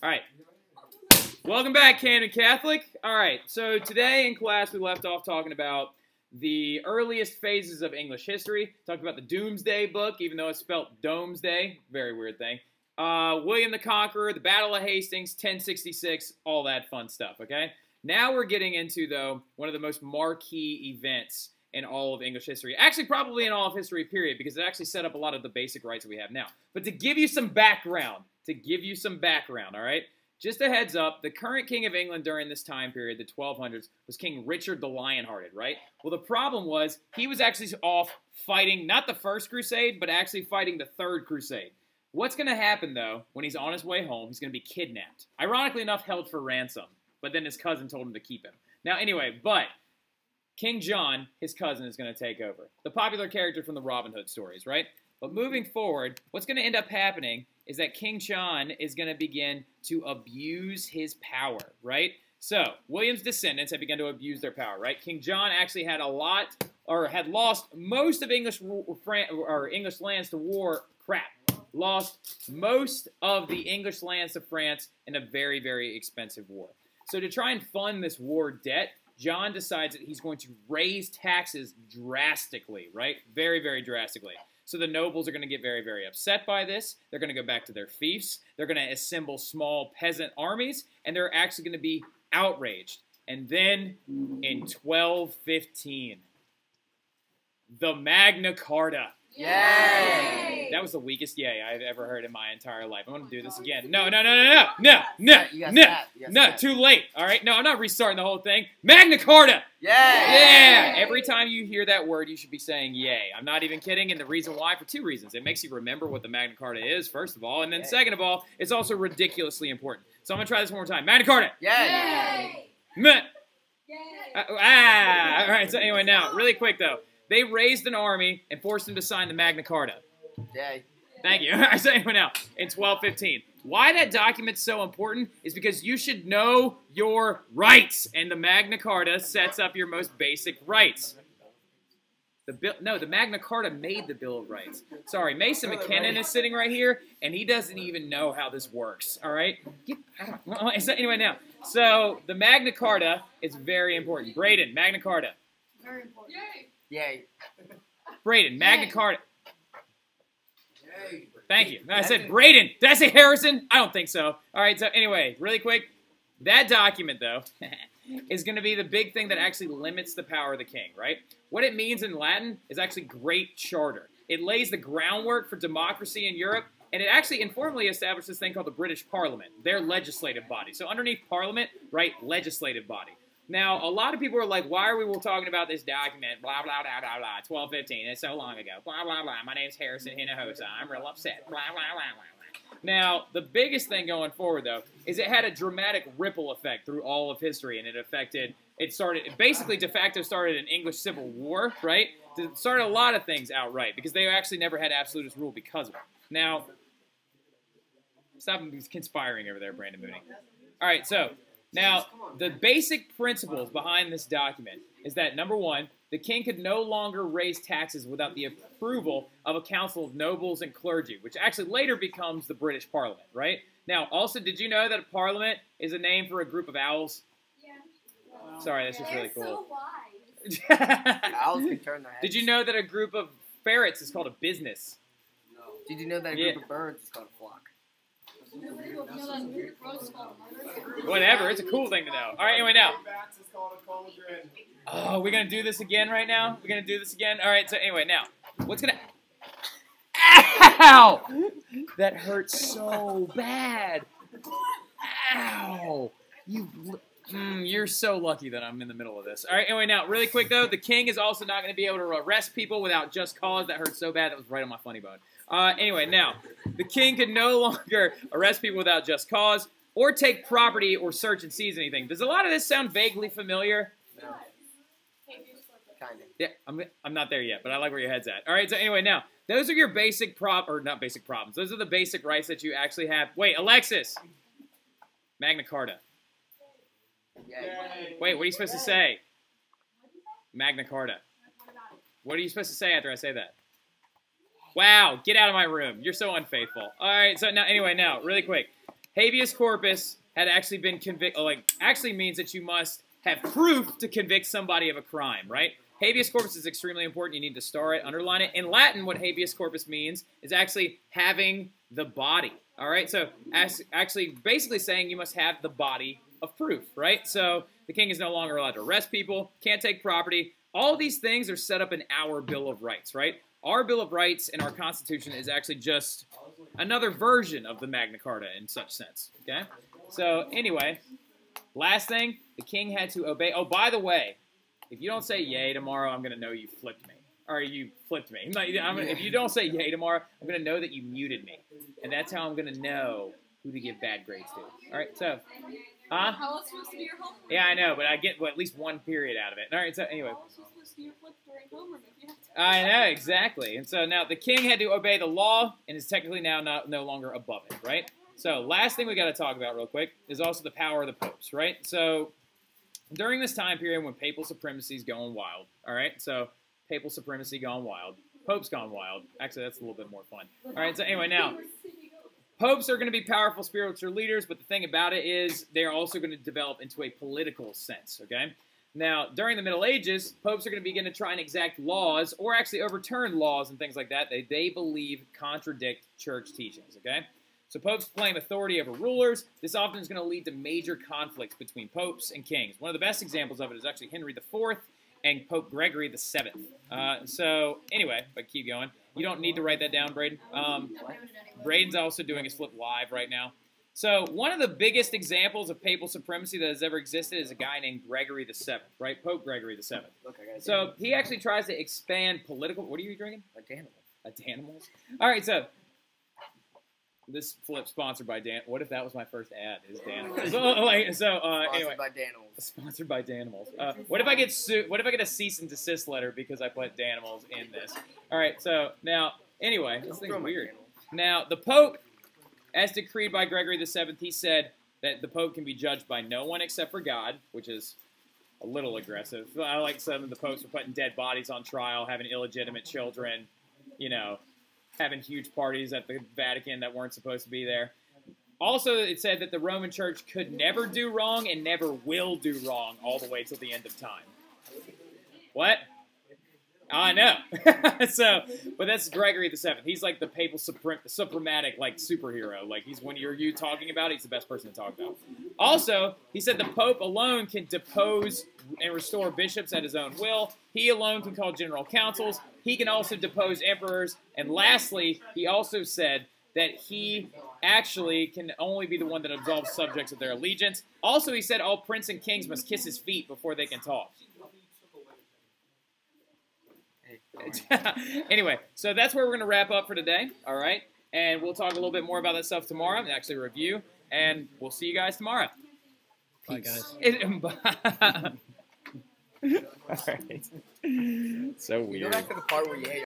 All right. Welcome back, Canon Catholic. All right, so today in class we left off talking about the earliest phases of English history. Talked about the Doomsday Book, even though it's spelled Domesday. Very weird thing. William the Conqueror, the Battle of Hastings, 1066, all that fun stuff, okay? Now we're getting into, though, one of the most marquee events in all of English history. Actually, probably in all of history, period, because it actually set up a lot of the basic rights that we have now. But to give you some background, all right? Just a heads up, the current king of England during this time period, the 1200s, was King Richard the Lionhearted, right? Well, the problem was he was actually off fighting, not the First Crusade, but actually fighting the Third Crusade. What's going to happen, though, when he's on his way home, he's going to be kidnapped. Ironically enough, held for ransom, but then his cousin told him to keep him. Now, anyway, but King John, his cousin, is going to take over. The popular character from the Robin Hood stories, right? But moving forward, what's going to end up happening is that King John is going to begin to abuse his power, right? So, William's descendants have begun to abuse their power, right? King John actually had had lost most of English lands to war. Lost most of the English lands to France in a very, very expensive war. So to try and fund this war debt, John decides that he's going to raise taxes drastically, right? Very, very drastically. So the nobles are going to get very, very upset by this. They're going to go back to their fiefs. They're going to assemble small peasant armies, and they're actually going to be outraged. And then, in 1215, the Magna Carta. Yay! That was the weakest yay I've ever heard in my entire life. I'm going to do this again. No, too late. All right? No, I'm not restarting the whole thing. Magna Carta! Yay! Yeah! Every time you hear that word, you should be saying yay. I'm not even kidding, and the reason why, for two reasons. It makes you remember what the Magna Carta is, first of all, and then second of all, it's also ridiculously important. So I'm going to try this one more time. Magna Carta! Yay! Yay! All right, so anyway, now, really quick, though. They raised an army and forced him to sign the Magna Carta. Yay. Thank you. I say anyway now, in 1215. Why that document's so important is because you should know your rights, and the Magna Carta sets up your most basic rights. The Magna Carta made the Bill of Rights. Sorry, Mason McKinnon is sitting right here, and he doesn't even know how this works, all right? So anyway now, so the Magna Carta is very important. Braden, Magna Carta. Very important. Yay! Yay. Braden, Magna Carta. Yay. Thank you. I said Braden. Did I say Harrison? I don't think so. All right, so anyway, really quick, that document, though, is going to be the big thing that actually limits the power of the king, right? What it means in Latin is actually Great Charter. It lays the groundwork for democracy in Europe, and it actually informally established this thing called the British Parliament, their legislative body. So underneath Parliament, right, legislative body. Now, a lot of people are like, why are we talking about this document, blah, blah, blah, blah, blah, 1215, it's so long ago, blah, blah, blah, my name's Harrison Hinojosa, I'm real upset, blah, blah, blah, blah, blah. Now, the biggest thing going forward, though, is it had a dramatic ripple effect through all of history, and it basically de facto started an English Civil War, right? It started a lot of things outright, because they actually never had absolutist rule because of it. Now, stop conspiring over there, Brandon Mooney. All right, so... Now, the basic principles behind this document is that, number one, the king could no longer raise taxes without the approval of a council of nobles and clergy, which actually later becomes the British Parliament, right? Now, also, did you know that a parliament is a name for a group of owls? Yeah. Wow. Sorry, that's just really cool. So owls can turn their heads. Did you know that a group of ferrets is called a business? No. Did you know that a group of birds is called a flock? Whatever, it's a cool thing to know. All right, anyway, now. Oh, we're going to do this again right now? We're going to do this again? All right, so anyway, now. What's going to... Ow! That hurts so bad. Ow! You're so lucky that I'm in the middle of this. All right, anyway, now, really quick, though. The king is also not going to be able to arrest people without just cause. That hurts so bad. That was right on my funny bone. Anyway, now, the king could no longer arrest people without just cause or take property or search and seize anything. Does a lot of this sound vaguely familiar? No. Kind of. Yeah, I'm not there yet, but I like where your head's at. All right, so anyway, now, those are your basic not basic problems. Those are the basic rights that you actually have. Wait, Alexis. Magna Carta. Yay. Wait, what are you supposed to say? Magna Carta. What are you supposed to say after I say that? Wow, get out of my room. You're so unfaithful. All right, so now, anyway, now, really quick. habeas corpus had actually been convicted, actually means that you must have proof to convict somebody of a crime, right? Habeas corpus is extremely important. You need to star it, underline it. In Latin, what habeas corpus means is actually having the body, all right? So actually basically saying you must have the body of proof, right? So the king is no longer allowed to arrest people, can't take property. All these things are set up in our Bill of Rights, right? Our Bill of Rights and our Constitution is actually just another version of the Magna Carta in such sense, okay? So anyway, last thing, the king had to obey. Oh, by the way, if you don't say yay tomorrow, I'm going to know you flipped me. Or you flipped me. If you don't say yay tomorrow, I'm going to know that you muted me. And that's how I'm going to know who to give bad grades to. All right, so... Huh? How else supposed to be your homework? Yeah, I know, but I get at least one period out of it. All right, so anyway. How else supposed to be your flip during homework if you have to? I know, exactly. And so now the king had to obey the law and is technically now no longer above it, right? So last thing we got to talk about real quick is also the power of the popes, right? So during this time period when papal supremacy is going wild, all right? So papal supremacy gone wild. Pope's gone wild. Actually, that's a little bit more fun. All right, so anyway, now... Popes are going to be powerful spiritual leaders, but the thing about it is they're also going to develop into a political sense, okay? Now, during the Middle Ages, popes are going to begin to try and exact laws or actually overturn laws and things like that they believe contradict church teachings, okay? So popes claim authority over rulers. This often is going to lead to major conflicts between popes and kings. One of the best examples of it is actually Henry IV and Pope Gregory the Seventh. So anyway, if I keep going. You don't need to write that down, Braden. Braden's also doing his flip live right now. So one of the biggest examples of papal supremacy that has ever existed is a guy named Gregory the Seventh, right? Pope Gregory the Seventh. So he actually tries to expand political... What are you drinking? A Danimals. A Danimals? All right, so... This flip sponsored by Dan. What if that was my first ad? Is Danimals? Anyway, Sponsored by Danimals. Sponsored by Danimals. What if I get What if I get a cease and desist letter because I put Danimals in this? All right. So now, anyway, this thing's weird. Now the Pope, as decreed by Gregory the Seventh, he said that the Pope can be judged by no one except for God, which is a little aggressive. I like some of the popes are putting dead bodies on trial, having illegitimate children, you know. Having huge parties at the Vatican that weren't supposed to be there. Also, it said that the Roman Church could never do wrong and never will do wrong all the way till the end of time. What? I know. But that's Gregory the Seventh. He's like the papal suprematic like superhero. Like when you're talking about it, he's the best person to talk about. Also, he said the Pope alone can depose and restore bishops at his own will. He alone can call general councils. He can also depose emperors. And lastly, he also said that he actually can only be the one that absolves subjects of their allegiance. Also, he said all princes and kings must kiss his feet before they can talk. Anyway, so that's where we're going to wrap up for today, all right? And we'll talk a little bit more about that stuff tomorrow and actually review. And we'll see you guys tomorrow. Bye, guys. All right. So weird. Go back to the part where you hate